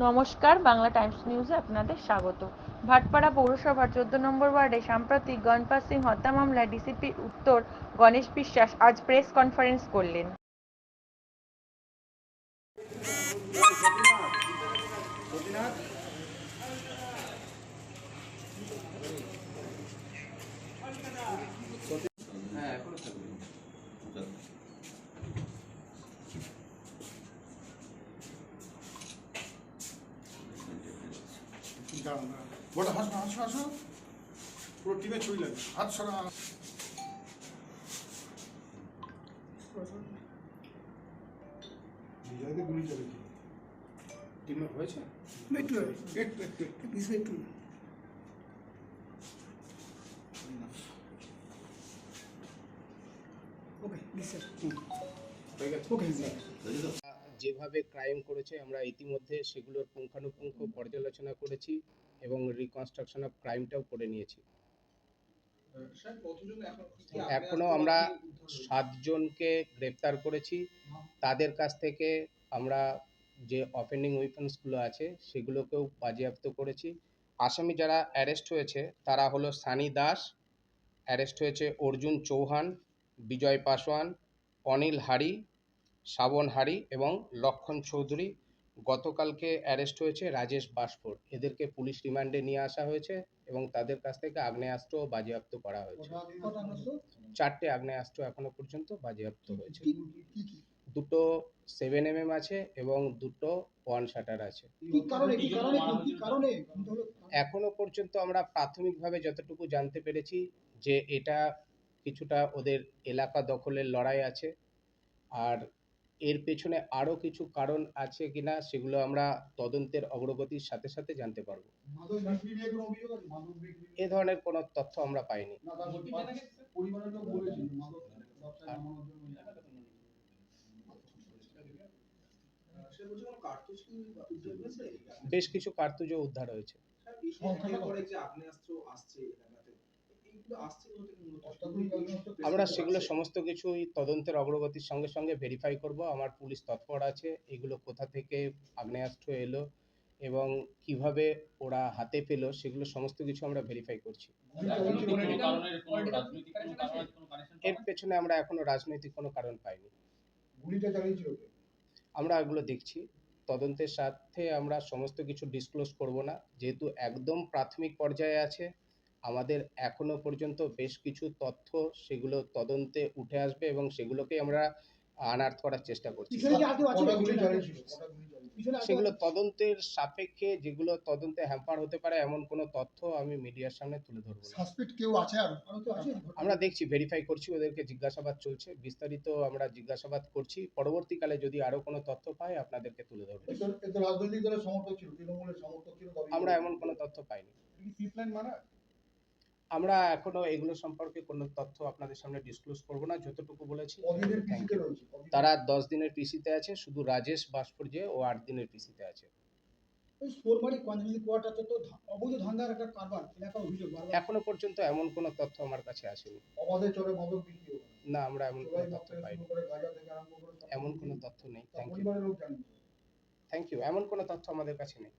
নমস্কার, বাংলা টাইমস নিউজে আপনাদের স্বাগত। ভাটপাড়া পৌরসভার 14 নম্বর ওয়ার্ডে সাম্প্রতিক গনপাল সিং হত্যা মামলায় ডিসিপি উত্তর গণেশ বিশ্বাস আজ প্রেস কনফারেন্স করলেন। বড় হাসো হাসো হাসো পুরো টিমে ছবি লাগে হাত সরা বিজয়কে গুলি চলেছে টিমে হয়েছে একটু একটু একটু একটু পিছনে একটু ওকে স্যার হয়ে গেছে ওকে স্যার যেভাবে ক্রাইম করেছে আমরা ইতিমধ্যে সেগুলোর পুঙ্খানুপুঙ্খ পর্যালোচনা করেছি এবং রিকনস্ট্রাকশন অফ ক্রাইমটাও করে নিয়েছি। এখনো আমরা 7 জনকে গ্রেপ্তার করেছি। তাদের কাছ থেকে আমরা যে অফেন্ডিং ওয়েপন্সগুলো আছে সেগুলোকেও বাজেয়াপ্ত করেছি। আসামি যারা অ্যারেস্ট হয়েছে তারা হলো সানি দাস, অ্যারেস্ট হয়েছে অর্জুন চৌহান, বিজয় পাসওয়ান, অনিল হারি, শ্রাবণ হারি এবং লক্ষণ চৌধুরী। গতকালকে অ্যারেস্ট হয়েছে রাজেশ বাসপুর। এদেরকে পুলিশ রিমান্ডে নিয়ে আসা হয়েছে এবং তাদের কাছ থেকে আগ্নেয়াস্ত্র বাজেয়াপ্ত করা হয়েছে। 4টে আগ্নেয়াস্ত্র এখনো পর্যন্ত বাজেয়াপ্ত হয়েছে। দুটো 7mm আছে এবং দুটো 1 শাটার আছে। এখনো পর্যন্ত আমরা প্রাথমিকভাবে যতটুকু জানতে পেরেছি যে এটা কিছুটা ওদের এলাকা দখলের লড়াই আছে, আর এর পেছনে আরও কিছু কারণ আছে কিনা সেগুলো আমরা তদন্তের অগ্রগতির সাথে সাথে জানতে পারবো। এ ধরনের কোনো তথ্য আমরা পাইনি। বেশ কিছু কার্তুজও উদ্ধার হয়েছে। আমরা সেগুলো সমস্ত কিছুই তদন্তের অগ্রগতির সঙ্গে সঙ্গে ভেরিফাই করব। আমার পুলিশ তৎপর আছে এগুলো কোথা থেকে আগ্নেয়াস্ত্র এলো এবং কিভাবে ওরা হাতে পেলো সেগুলো সমস্ত কিছু আমরা ভেরিফাই করছি। এর পেছনে আমরা এখনো রাজনৈতিক কোনো কারণ পাইনি। আমরা এগুলো দেখছি, তদন্তের সাথে আমরা সমস্ত কিছু ডিসক্লোজ করব না, যেহেতু একদম প্রাথমিক পর্যায়ে আছে। আমাদের এখনো পর্যন্ত বেশ কিছু তথ্য সেগুলো তদন্তে উঠে আসবে এবং সেগুলোকে আমরা আনআর্থ করার চেষ্টা করছি। সেগুলো তদন্তের সাপেক্ষে, যেগুলো তদন্তে হ্যাম্পার হতে পারে এমন কোনো তথ্য আমি মিডিয়ার সামনে তুলে ধরবো না। আমরা দেখছি, ভেরিফাই করছি, ওদেরকে জিজ্ঞাসাবাদ চলছে, বিস্তারিত আমরা জিজ্ঞাসাবাদ করছি। পরবর্তীকালে যদি আরো কোনো তথ্য পাই আপনাদেরকে তুলে ধরবো। আমরা এমন কোনো তথ্য পাইনি। আমরা এখনো এগুলো সম্পর্কে কোনো তথ্য আপনাদের সামনে ডিসক্লোজ করব না। যতটুকু বলেছি তারা 10 দিনের পিসিতে আছে, শুধু রাজেশ বাসপুর যে ও 8 দিনের পিসিতে আছে। এখনো পর্যন্ত এমন কোনো তথ্য আমার কাছে আসেনি। না, আমরা এমন কোনো তথ্য পাইনি। এমন কোনো তথ্য নেই। Thank you. এমন কোনো তথ্য আমাদের কাছে নেই।